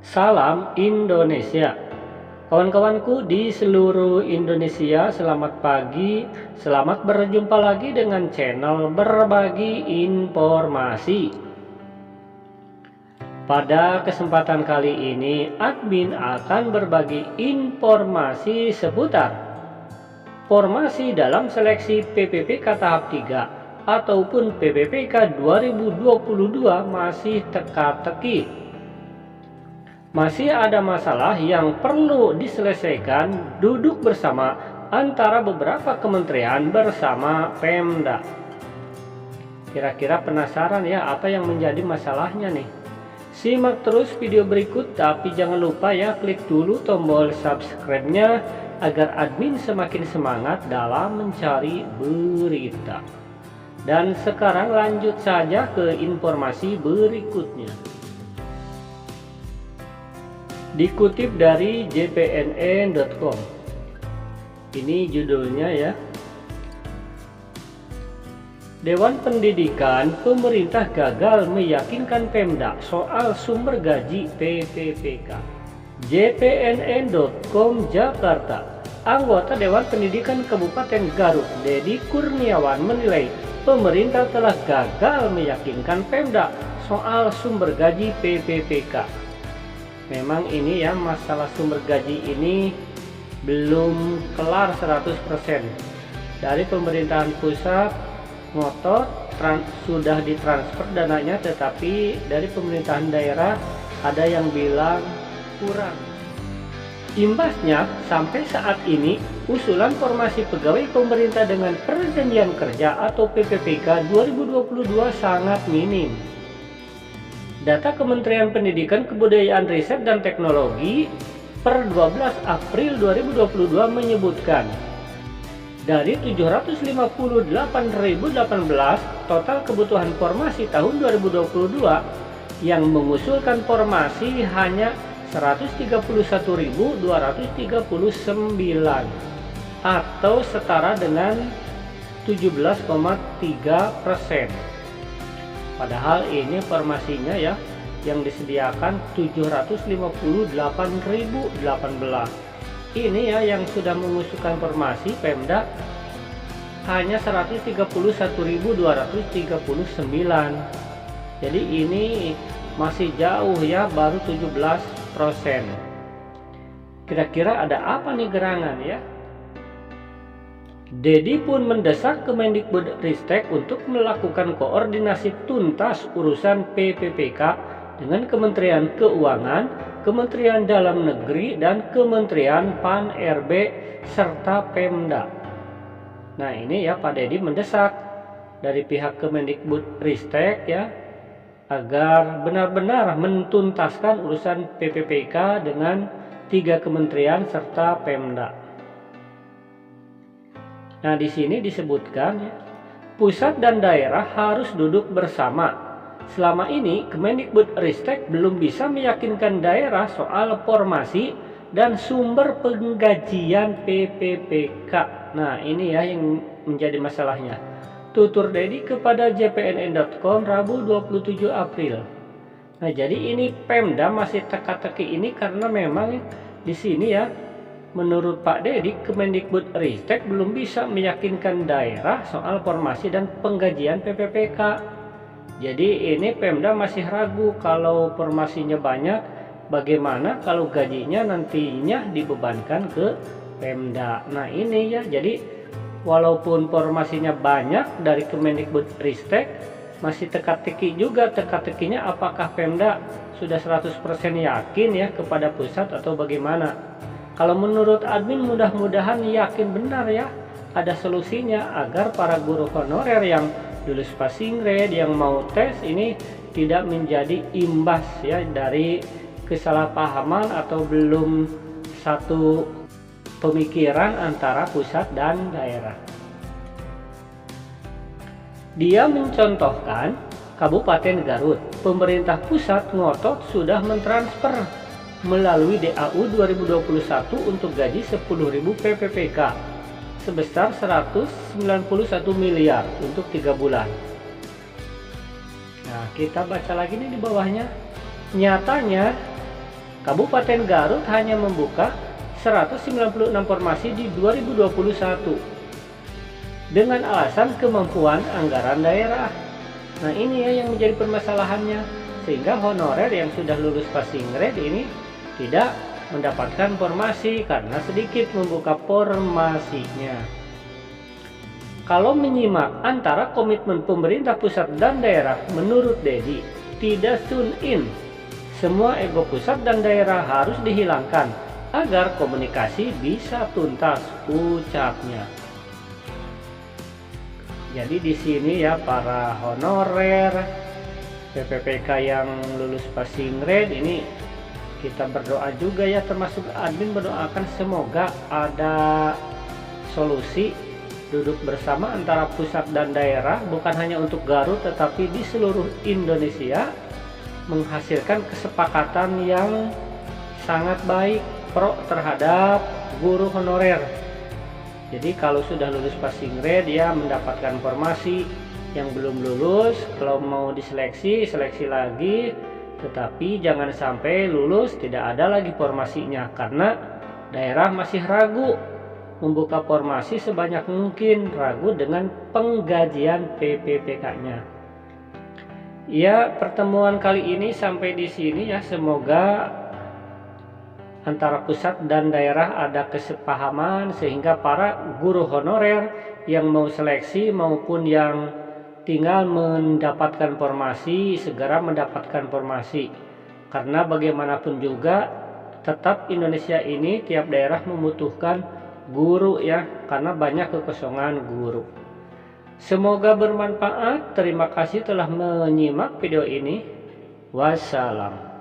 Salam Indonesia. Kawan-kawanku di seluruh Indonesia, selamat pagi. Selamat berjumpa lagi dengan channel Berbagi Informasi. Pada kesempatan kali ini, admin akan berbagi informasi seputar formasi dalam seleksi PPPK tahap 3 ataupun PPPK 2022 masih teka-teki. Masih ada masalah yang perlu diselesaikan duduk bersama antara beberapa kementerian bersama Pemda. Kira-kira penasaran ya apa yang menjadi masalahnya nih? Simak terus video berikut, tapi jangan lupa ya klik dulu tombol subscribe-nya agar admin semakin semangat dalam mencari berita. Dan sekarang lanjut saja ke informasi berikutnya. Dikutip dari jpnn.com, ini judulnya ya. Dewan Pendidikan pemerintah gagal meyakinkan Pemda soal sumber gaji PPPK. jpnn.com Jakarta. Anggota Dewan Pendidikan Kabupaten Garut, Dedi Kurniawan, menilai pemerintah telah gagal meyakinkan Pemda soal sumber gaji PPPK. Memang ini ya, masalah sumber gaji ini belum kelar 100%. Dari pemerintahan pusat ngotot sudah ditransfer dananya, tetapi dari pemerintahan daerah ada yang bilang kurang. Imbasnya sampai saat ini usulan formasi pegawai pemerintah dengan perjanjian kerja atau PPPK 2022 sangat minim. Data Kementerian Pendidikan, Kebudayaan, Riset, dan Teknologi per 12 April 2022 menyebutkan dari 758.018 total kebutuhan formasi tahun 2022 yang mengusulkan formasi hanya 131.239 atau setara dengan 17,3%. Padahal ini formasinya ya yang disediakan 758.018. Ini ya yang sudah mengusulkan formasi Pemda hanya 131.239. Jadi ini masih jauh ya, baru 17%. Kira-kira ada apa nih gerangan ya? Dedi pun mendesak Kemendikbudristek untuk melakukan koordinasi tuntas urusan PPPK dengan Kementerian Keuangan, Kementerian Dalam Negeri, dan Kementerian Pan-RB serta Pemda. Nah ini ya, Pak Dedi mendesak dari pihak Kemendikbudristek ya agar benar-benar menuntaskan urusan PPPK dengan 3 kementerian serta Pemda. Nah, di sini disebutkan ya, pusat dan daerah harus duduk bersama. Selama ini Kemendikbudristek belum bisa meyakinkan daerah soal formasi dan sumber penggajian PPPK. Nah, ini ya yang menjadi masalahnya. Tutur Dedi kepada jpnn.com Rabu 27 April. Nah, jadi ini Pemda masih teka-teki ini karena memang di sini ya, menurut Pak Dedi, Kemendikbudristek belum bisa meyakinkan daerah soal formasi dan penggajian PPPK. Jadi ini Pemda masih ragu kalau formasinya banyak, bagaimana kalau gajinya nantinya dibebankan ke Pemda. Nah ini ya, jadi walaupun formasinya banyak dari Kemendikbudristek, masih teka-teki juga, teka-tekinya apakah Pemda sudah 100% yakin ya kepada pusat atau bagaimana. Kalau menurut admin mudah-mudahan yakin benar ya ada solusinya agar para guru honorer yang lulus passing grade yang mau tes ini tidak menjadi imbas ya dari kesalahpahaman atau belum satu pemikiran antara pusat dan daerah. Dia mencontohkan Kabupaten Garut, pemerintah pusat ngotot sudah mentransfer melalui DAU 2021 untuk gaji 10.000 PPPK sebesar 191 miliar untuk 3 bulan. Nah, kita baca lagi nih di bawahnya. Nyatanya Kabupaten Garut hanya membuka 196 formasi di 2021 dengan alasan kemampuan anggaran daerah. Nah ini ya yang menjadi permasalahannya, sehingga honorer yang sudah lulus passing grade ini tidak mendapatkan formasi karena sedikit membuka formasinya. Kalau menyimak antara komitmen pemerintah pusat dan daerah, menurut Dedi tidak tune in. Semua ego pusat dan daerah harus dihilangkan agar komunikasi bisa tuntas, ucapnya. Jadi di sini ya para honorer PPPK yang lulus passing grade ini kita berdoa juga ya, termasuk admin berdoakan semoga ada solusi duduk bersama antara pusat dan daerah, bukan hanya untuk Garut tetapi di seluruh Indonesia, menghasilkan kesepakatan yang sangat baik pro terhadap guru honorer. Jadi kalau sudah lulus passing grade dia mendapatkan formasi, yang belum lulus kalau mau diseleksi seleksi lagi, tetapi jangan sampai lulus tidak ada lagi formasinya karena daerah masih ragu membuka formasi sebanyak mungkin, ragu dengan penggajian PPPK-nya. Ya, pertemuan kali ini sampai di sini ya. Semoga antara pusat dan daerah ada kesepahaman sehingga para guru honorer yang mau seleksi maupun yang tinggal mendapatkan formasi segera mendapatkan formasi. Karena bagaimanapun juga tetap Indonesia ini tiap daerah membutuhkan guru ya, karena banyak kekosongan guru. Semoga bermanfaat. Terima kasih telah menyimak video ini. Wassalam.